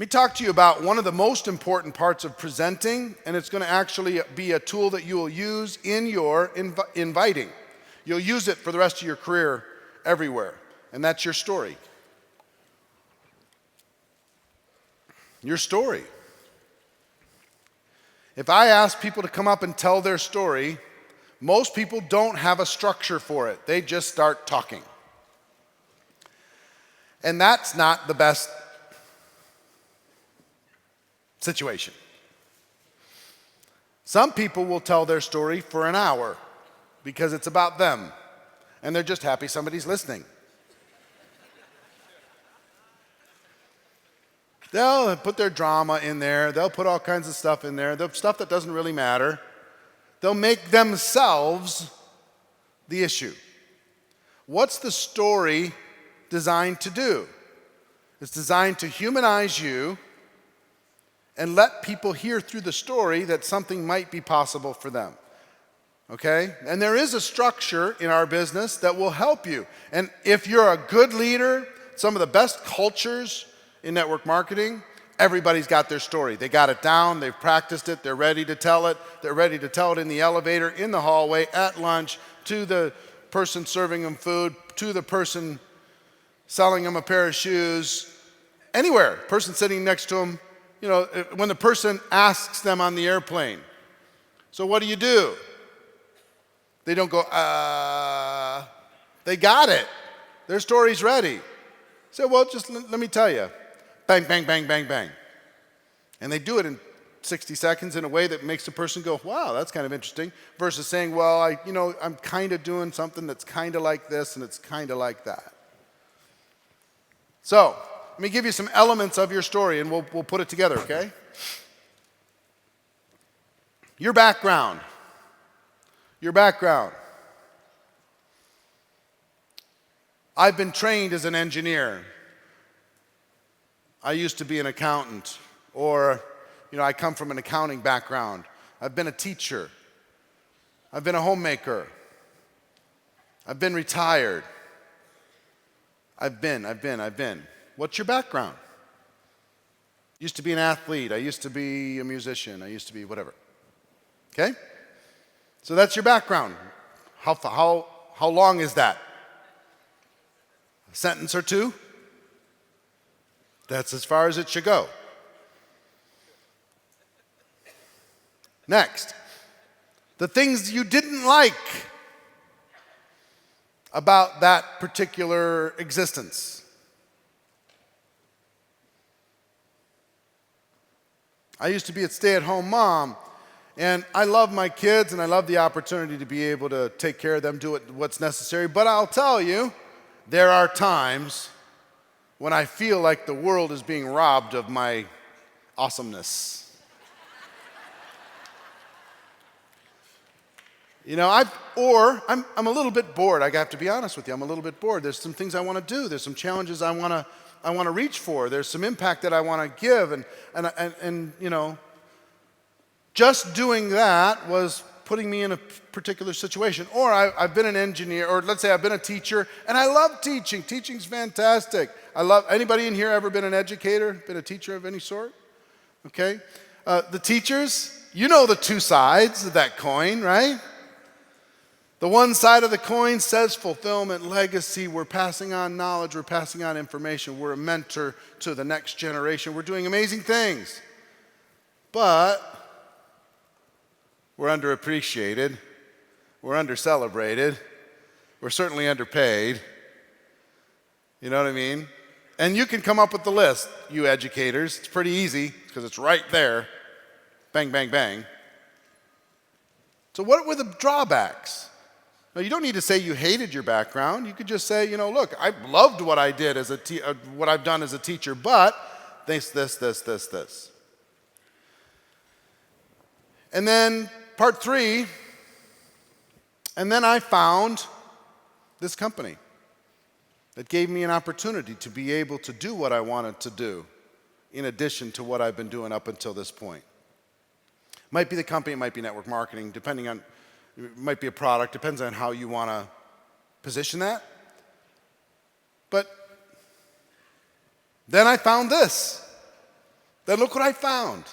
Let me talk to you about one of the most important parts of presenting, and it's going to actually be a tool that you will use in your inviting. You'll use it for the rest of your career everywhere, and that's your story. Your story. If I ask people to come up and tell their story, most people don't have a structure for it. They just start talking. And that's not the best situation. Some people will tell their story for an hour because it's about them, and they're just happy somebody's listening. They'll put their drama in there. They'll put all kinds of stuff in there, the stuff that doesn't really matter. They'll make themselves the issue. What's the story designed to do? It's designed to humanize you and let people hear through the story that something might be possible for them. Okay? And there is a structure in our business that will help you. And if you're a good leader, some of the best cultures in network marketing, everybody's got their story. They got it down, they've practiced it, they're ready to tell it. They're ready to tell it in the elevator, in the hallway, at lunch, to the person serving them food, to the person selling them a pair of shoes, anywhere, person sitting next to them. You know, when the person asks them on the airplane, so what do? They don't go, they got it. Their story's ready. So, well, just let me tell you. Bang, bang, bang, bang, bang. And they do it in 60 seconds in a way that makes the person go, wow, that's kind of interesting, versus saying, well, I'm kind of doing something that's kind of like this and it's kind of like that. So, let me give you some elements of your story and we'll put it together, okay? Your background. Your background. I've been trained as an engineer. I used to be an accountant, or I come from an accounting background. I've been a teacher. I've been a homemaker. I've been retired. I've been. What's your background? Used to be an athlete. I used to be a musician. I used to be whatever. Okay? So that's your background. How long is that? A sentence or two? That's as far as it should go. Next, the things you didn't like about that particular existence. I used to be a stay-at-home mom, and I love my kids, and I love the opportunity to be able to take care of them, do what's necessary. But I'll tell you, there are times when I feel like the world is being robbed of my awesomeness. I'm a little bit bored. I have to be honest with you. I'm a little bit bored. There's some things I want to do. There's some challenges I want to reach for. There's some impact that I want to give, and just doing that was putting me in a particular situation. Or I've been an engineer, or let's say I've been a teacher, and I love teaching. Teaching's fantastic. Anybody in here ever been an educator, been a teacher of any sort? Okay. The teachers, you know the two sides of that coin, right? The one side of the coin says fulfillment, legacy. We're passing on knowledge. We're passing on information. We're a mentor to the next generation. We're doing amazing things. But we're underappreciated. We're undercelebrated. We're certainly underpaid. You know what I mean? And you can come up with the list, you educators. It's pretty easy because it's right there. Bang, bang, bang. So what were the drawbacks? Now, you don't need to say you hated your background. You could just say, look, I loved what I did what I've done as a teacher, but this. And then part 3, and then I found this company that gave me an opportunity to be able to do what I wanted to do in addition to what I've been doing up until this point. Might be the company, it might be network marketing, it might be a product, depends on how you want to position that. But then I found this. Then look what I found.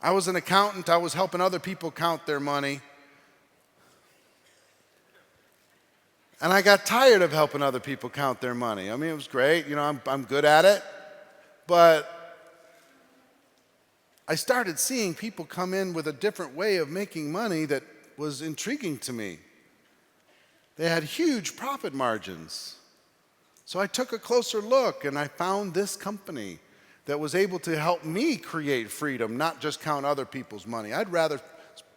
I was an accountant. I was helping other people count their money. And I got tired of helping other people count their money. I mean, it was great. I'm good at it. But I started seeing people come in with a different way of making money that was intriguing to me. They had huge profit margins. So I took a closer look and I found this company that was able to help me create freedom, not just count other people's money. I'd rather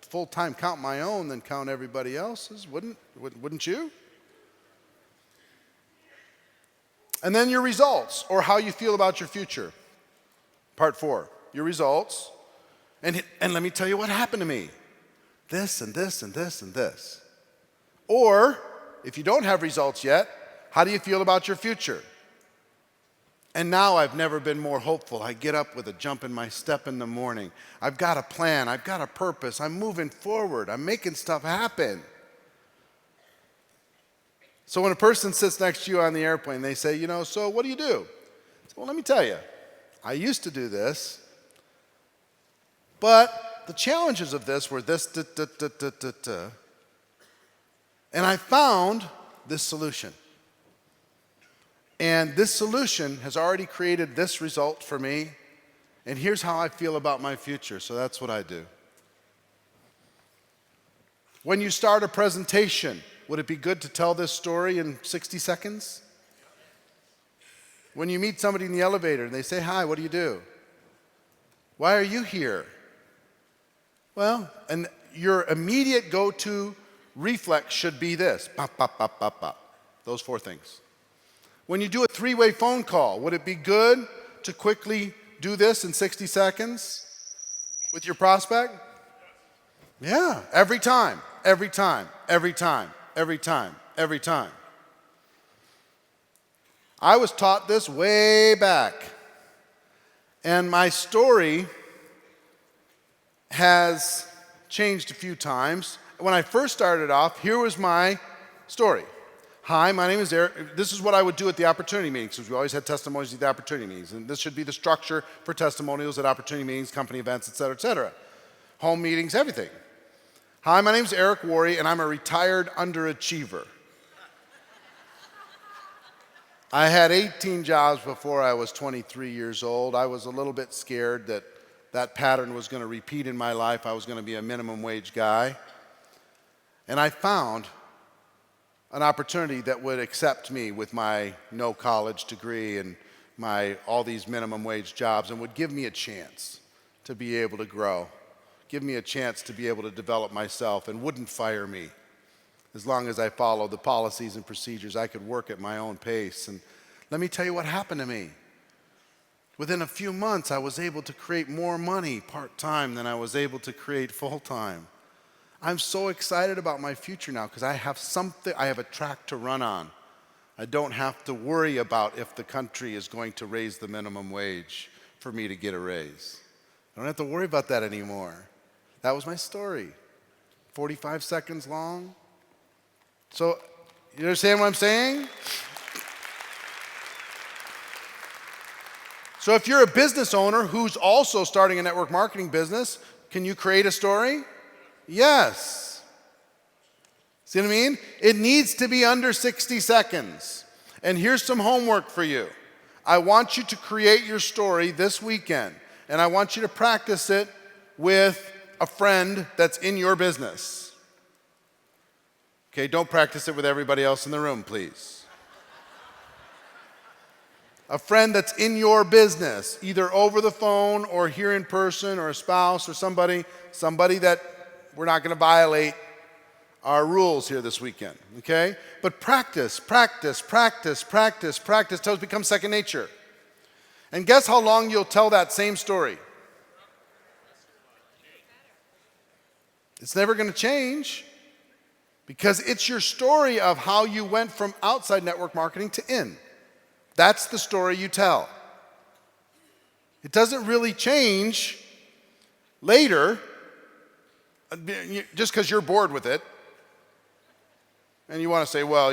full-time count my own than count everybody else's, wouldn't you? And then your results, or how you feel about your future. Part 4, your results. And let me tell you what happened to me. This and this and this and this. Or, if you don't have results yet, how do you feel about your future? And now I've never been more hopeful. I get up with a jump in my step in the morning. I've got a plan. I've got a purpose. I'm moving forward. I'm making stuff happen. So when a person sits next to you on the airplane, they say, so what do you do? I say, well, let me tell you. I used to do this, but the challenges of this were this, and I found this solution. And this solution has already created this result for me, and here's how I feel about my future, so that's what I do. When you start a presentation, would it be good to tell this story in 60 seconds? When you meet somebody in the elevator and they say, hi, what do you do? Why are you here? Well, and your immediate go-to reflex should be this, pop, pop, pop, pop, pop. Those 4 things. When you do a 3-way phone call, would it be good to quickly do this in 60 seconds with your prospect? Yeah, every time, every time, every time, every time, every time. I was taught this way back, and my story has changed a few times. When I first started off, here was my story. Hi, my name is Eric. This is what I would do at the opportunity meetings, because we always had testimonials at the opportunity meetings. And this should be the structure for testimonials at opportunity meetings, company events, et cetera, et cetera. Home meetings, everything. Hi, my name is Eric Worre, and I'm a retired underachiever. I had 18 jobs before I was 23 years old. I was a little bit scared that that pattern was going to repeat in my life. I was going to be a minimum wage guy. And I found an opportunity that would accept me with my no college degree and my all these minimum wage jobs, and would give me a chance to be able to grow, give me a chance to be able to develop myself, and wouldn't fire me. As long as I followed the policies and procedures, I could work at my own pace. And let me tell you what happened to me. Within a few months, I was able to create more money part-time than I was able to create full-time. I'm so excited about my future now because I have a track to run on. I don't have to worry about if the country is going to raise the minimum wage for me to get a raise. I don't have to worry about that anymore. That was my story. 45 seconds long. So, you understand what I'm saying? So if you're a business owner who's also starting a network marketing business, can you create a story? Yes. See what I mean? It needs to be under 60 seconds. And here's some homework for you. I want you to create your story this weekend, and I want you to practice it with a friend that's in your business. Okay, don't practice it with everybody else in the room, please. A friend that's in your business, either over the phone or here in person, or a spouse or somebody that we're not going to violate our rules here this weekend, okay? But practice till it becomes second nature. And guess how long you'll tell that same story? It's never going to change because it's your story of how you went from outside network marketing to in. That's the story you tell. It doesn't really change later just because you're bored with it and you want to say, well,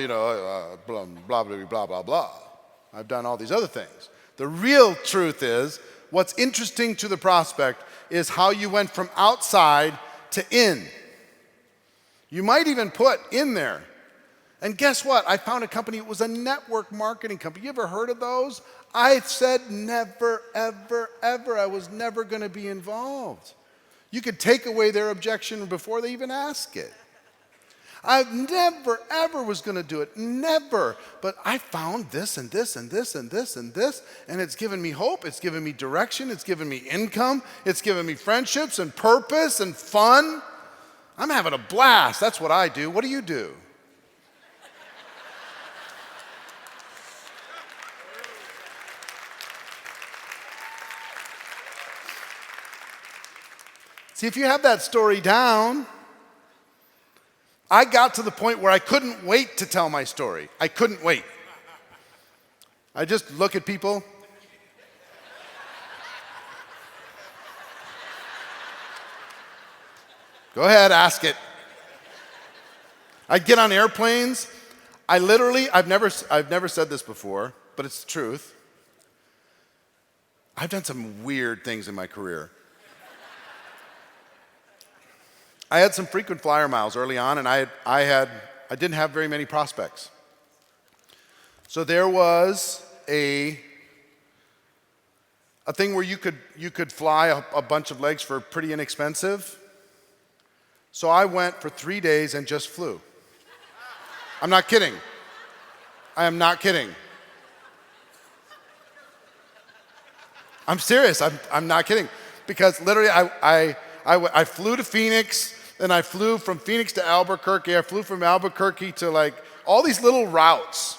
blah, blah, blah, blah, blah, blah. I've done all these other things. The real truth is, What's interesting to the prospect is how you went from outside to in. You might even put in there. And guess what? I found a company, it was a network marketing company. You ever heard of those? I said never, ever, ever. I was never going to be involved. You could take away their objection before they even ask it. I never, ever was going to do it. Never. But I found this and this and this and this and this, and it's given me hope. It's given me direction. It's given me income. It's given me friendships and purpose and fun. I'm having a blast. That's what I do. What do you do? See, if you have that story down, I got to the point where I couldn't wait to tell my story. I couldn't wait. I just look at people. Go ahead, ask it. I'd get on airplanes. I've never said this before, but it's the truth. I've done some weird things in my career. I had some frequent flyer miles early on, and I didn't have very many prospects. So there was a thing where you could fly a bunch of legs for pretty inexpensive. So I went for 3 days and just flew. I'm not kidding. I am not kidding. I'm serious. I'm not kidding. Because literally I flew to Phoenix, then I flew from Phoenix to Albuquerque. I flew from Albuquerque to like all these little routes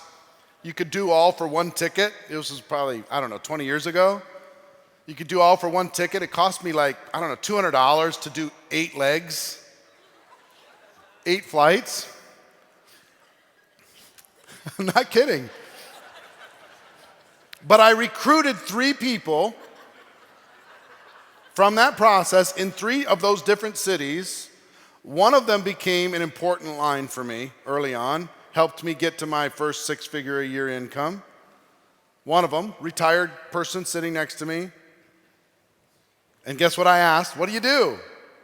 you could do all for one ticket. This was probably, 20 years ago. You could do all for one ticket. It cost me like, $200 to do 8 legs, 8 flights. I'm not kidding. But I recruited 3 people from that process in 3 of those different cities. One of them became an important line for me early on, helped me get to my first 6-figure-a-year income. One of them, retired person sitting next to me. And guess what I asked? What do you do?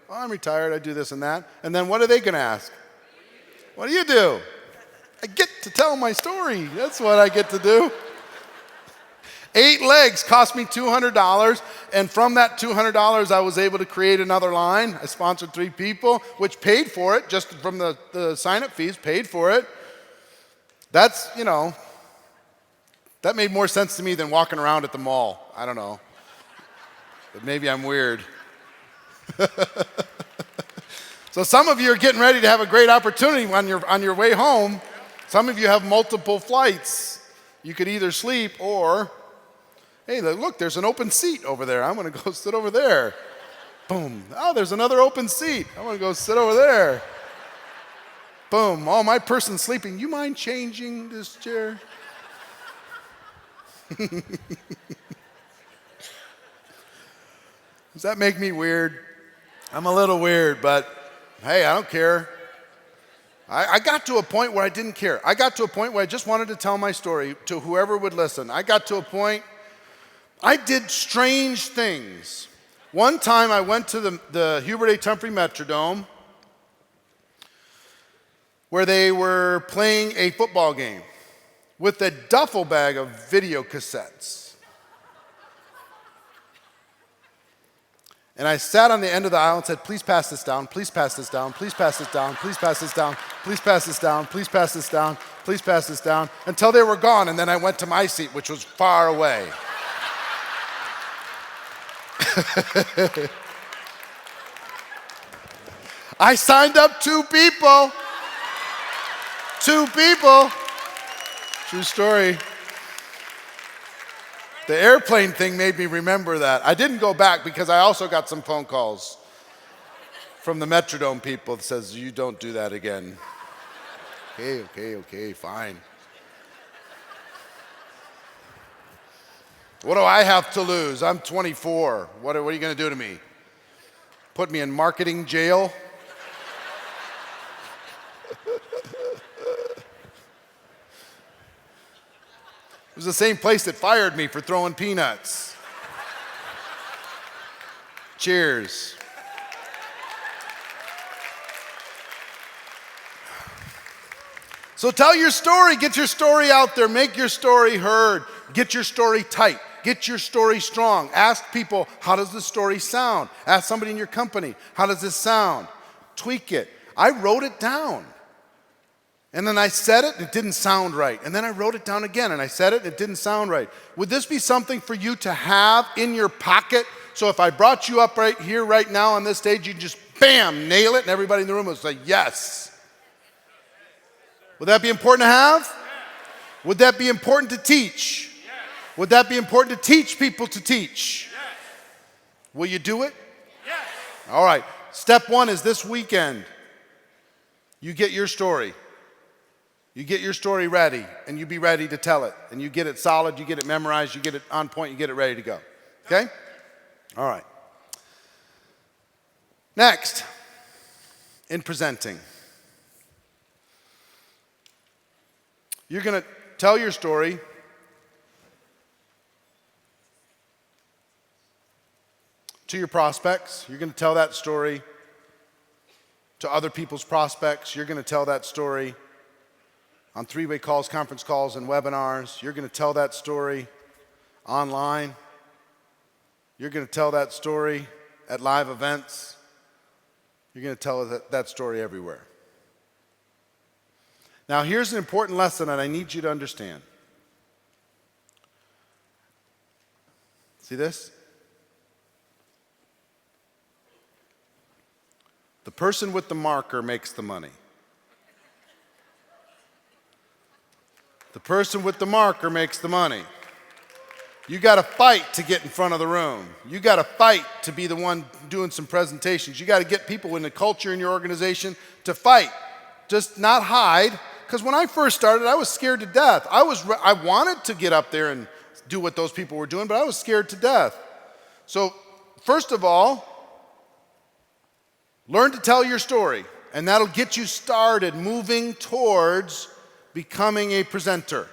Oh, I'm retired, I do this and that. And then what are they going to ask? What do you do? I get to tell my story. That's what I get to do. 8 legs cost me $200, and from that $200, I was able to create another line. I sponsored 3 people, which paid for it, just from the sign-up fees, paid for it. That's, that made more sense to me than walking around at the mall. I don't know. But maybe I'm weird. So some of you are getting ready to have a great opportunity on your way home. Some of you have multiple flights. You could either sleep or... Hey, look, there's an open seat over there. I'm going to go sit over there. Boom. Oh, there's another open seat. I'm going to go sit over there. Boom. Oh, my person's sleeping. You mind changing this chair? Does that make me weird? I'm a little weird, but hey, I don't care. I got to a point where I didn't care. I got to a point where I just wanted to tell my story to whoever would listen. I got to a point... I did strange things. One time I went to the Hubert A. Humphrey Metrodome where they were playing a football game with a duffel bag of video cassettes. And I sat on the end of the aisle and said, please pass this down, please pass this down, please pass this down, please pass this down, please pass this down, please pass this down, please pass this down, until they were gone, and then I went to my seat, which was far away. I signed up 2 people. 2 people. True story. The airplane thing made me remember that. I didn't go back because I also got some phone calls from the Metrodome people that says, you don't do that again. Okay, fine. What do I have to lose? I'm 24. What are you going to do to me? Put me in marketing jail? It was the same place that fired me for throwing peanuts. Cheers. So tell your story, get your story out there, make your story heard, get your story tight, get your story strong. Ask people, how does this story sound? Ask somebody in your company, how does this sound? Tweak it. I wrote it down. And then I said it, and it didn't sound right. And then I wrote it down again, and I said it, and it didn't sound right. Would this be something for you to have in your pocket? So if I brought you up right here, right now on this stage, you just, bam, nail it, and everybody in the room would say, yes. Would that be important to have? Would that be important to teach? Would that be important to teach people to teach? Will you do it? Yes. All right. Step one is this weekend. You get your story. You get your story ready, and you be ready to tell it. And you get it solid, you get it memorized, you get it on point, you get it ready to go. Okay? All right. Next, in presenting. You're going to tell your story to your prospects. You're going to tell that story to other people's prospects. You're going to tell that story on three-way calls, conference calls, and webinars. You're going to tell that story online. You're going to tell that story at live events. You're going to tell that story everywhere. Now, here's an important lesson that I need you to understand. See this? The person with the marker makes the money. The person with the marker makes the money. You got to fight to get in front of the room. You got to fight to be the one doing some presentations. You got to get people in the culture in your organization to fight, just not hide. Because when I first started, I was scared to death. I wanted to get up there and do what those people were doing, but I was scared to death. So first of all, learn to tell your story, and that'll get you started moving towards becoming a presenter.